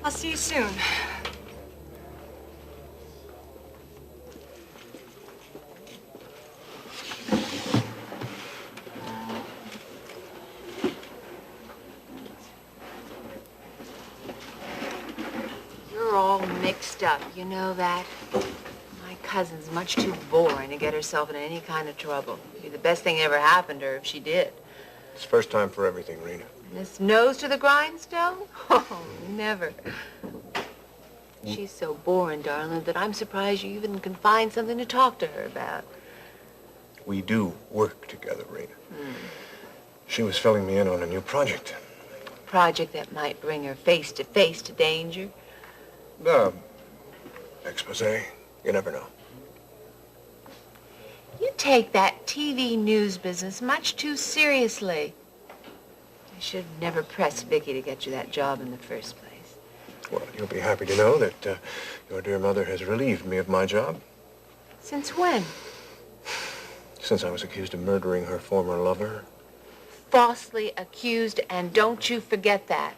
I'll see you soon. You're all mixed up, you know that? My cousin's much too boring to get herself in any kind of trouble. It'd be the best thing ever happened to her if she did. It's first time for everything, Reena. And this nose to the grindstone? Oh, never. She's so boring, darling, that I'm surprised you even can find something to talk to her about. We do work together, Reena. She was filling me in on a new project. Project that might bring her face to danger. Expose. You never know. You take that TV news business much too seriously. I should have never pressed Vicky to get you that job in the first place. Well, you'll be happy to know that your dear mother has relieved me of my job. Since when? Since I was accused of murdering her former lover. Falsely accused, and don't you forget that.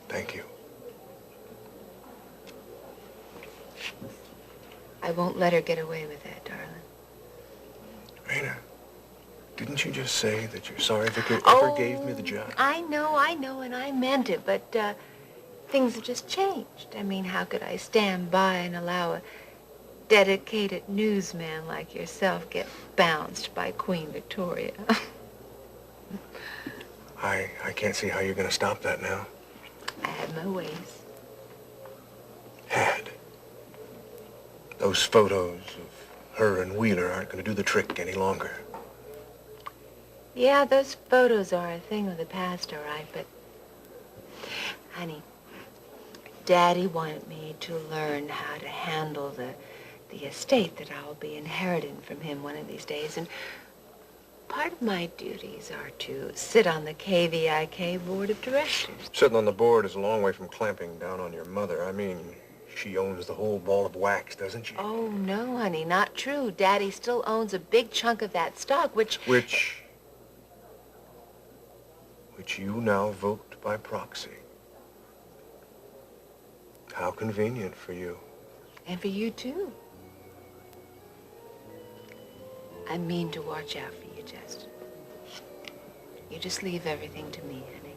Thank you. I won't let her get away with that, darling. Reena, didn't you just say that you're sorry Vicky ever gave me the job? I know, and I meant it, but things have just changed. I mean, how could I stand by and allow a dedicated newsman like yourself get bounced by Queen Victoria? I can't see how you're going to stop that now. I have my ways. Had. Those photos of her and Wheeler aren't going to do the trick any longer. Yeah, those photos are a thing of the past, all right, but... Honey, Daddy wanted me to learn how to handle the estate that I'll be inheriting from him one of these days, and part of my duties are to sit on the KVIK board of directors. Sitting on the board is a long way from clamping down on your mother. I mean, she owns the whole ball of wax, doesn't she? Oh, no, honey, not true. Daddy still owns a big chunk of that stock, which you now vote by proxy. How convenient for you. And for you, too. I mean to watch out for you, Justin. You just leave everything to me, honey.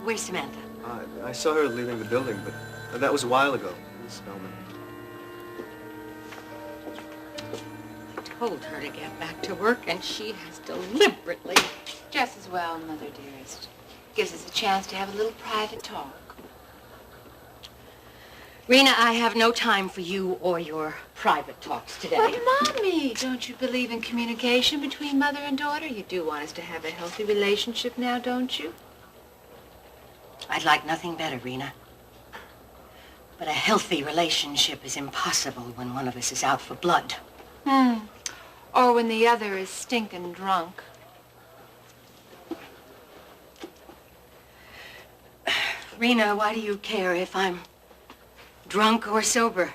Where's Samantha? I saw her leaving the building, but that was a while ago, Miss Spellman. I told her to get back to work, and she has deliberately... Just as well, Mother dearest. Gives us a chance to have a little private talk. Reena, I have no time for you or your private talks today. But, Mommy, don't you believe in communication between mother and daughter? You do want us to have a healthy relationship now, don't you? I'd like nothing better, Reena. But a healthy relationship is impossible when one of us is out for blood. Or when the other is stinking drunk. Reena, why do you care if I'm drunk or sober?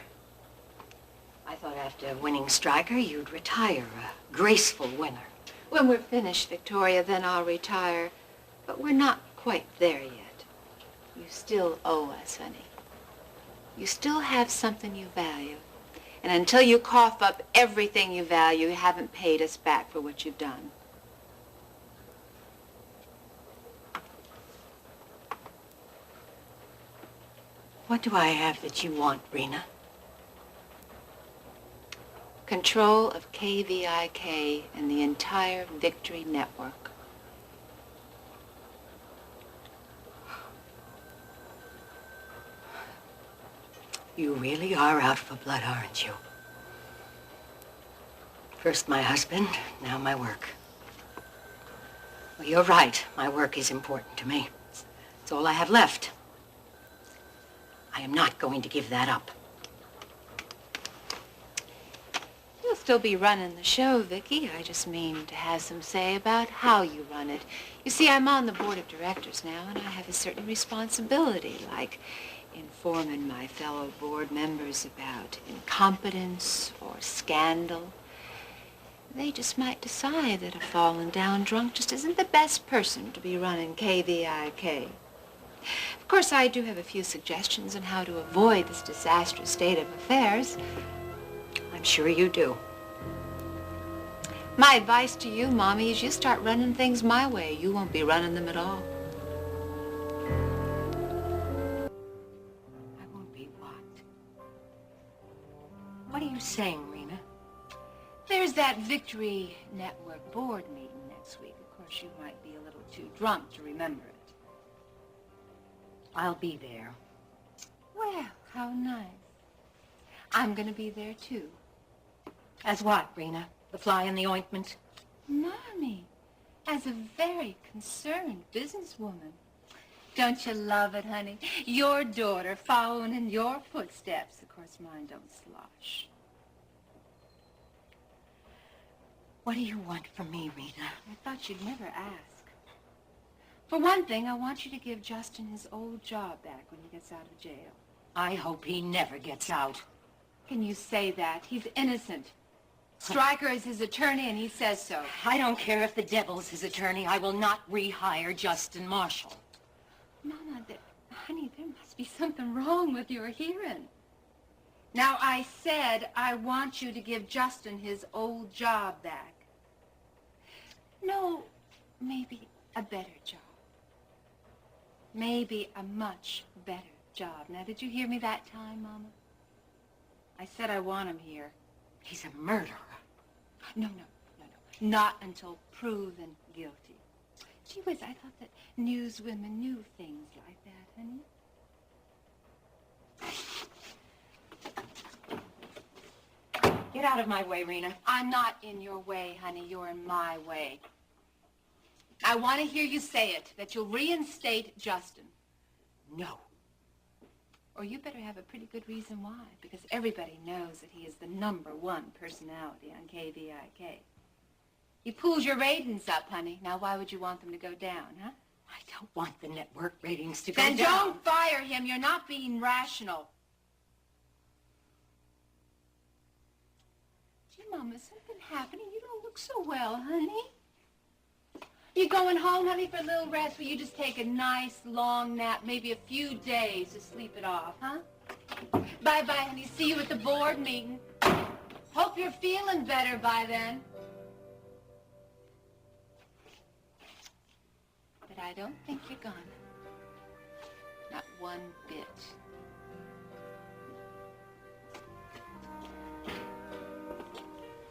I thought after winning Stryker, you'd retire, a graceful winner. When we're finished, Victoria, then I'll retire. But we're not quite there yet. You still owe us, honey. You still have something you value. And until you cough up everything you value, you haven't paid us back for what you've done. What do I have that you want, Reena? Control of KVIK and the entire Victory Network. You really are out for blood, aren't you? First my husband, now my work. Well, you're right. My work is important to me. It's all I have left. I am not going to give that up. You'll still be running the show, Vicky. I just mean to have some say about how you run it. You see, I'm on the board of directors now, and I have a certain responsibility, like informing my fellow board members about incompetence or scandal. They just might decide that a fallen down drunk just isn't the best person to be running KVIK. Of course, I do have a few suggestions on how to avoid this disastrous state of affairs. I'm sure you do. My advice to you, Mommy, is you start running things my way. You won't be running them at all. I won't be what? What are you saying, Reena? There's that Victory Network board meeting next week. Of course, you might be a little too drunk to remember it. I'll be there. Well, how nice. I'm going to be there, too. As what, Reena? The fly in the ointment? Mommy, as a very concerned businesswoman. Don't you love it, honey? Your daughter following in your footsteps. Of course, mine don't slosh. What do you want from me, Reena? I thought you'd never ask. For one thing, I want you to give Justin his old job back when he gets out of jail. I hope he never gets out. Can you say that? He's innocent. Stryker is his attorney, and he says so. I don't care if the devil's his attorney. I will not rehire Justin Marshall. Mama, honey, there must be something wrong with your hearing. Now, I said I want you to give Justin his old job back. No, maybe a better job. Maybe a much better job. Now, did you hear me that time, Mama? I said I want him here. He's a murderer. No. Not until proven guilty. Gee whiz, I thought that newswomen knew things like that, honey. Get out of my way, Reena. I'm not in your way, honey. You're in my way. I want to hear you say it, that you'll reinstate Justin. No. Or you better have a pretty good reason why, because everybody knows that he is the #1 personality on KVIK. He pulls your ratings up, honey. Now, why would you want them to go down, huh? I don't want the network ratings to go Then down. don't fire him. You're not being rational. Gee, Mama, is something happening? You don't look so well, honey. You going home, honey, for a little rest? Will you just take a nice long nap, maybe a few days to sleep it off, huh? Bye-bye, honey. See you at the board meeting. Hope you're feeling better by then. But I don't think you're gonna. Not one bit.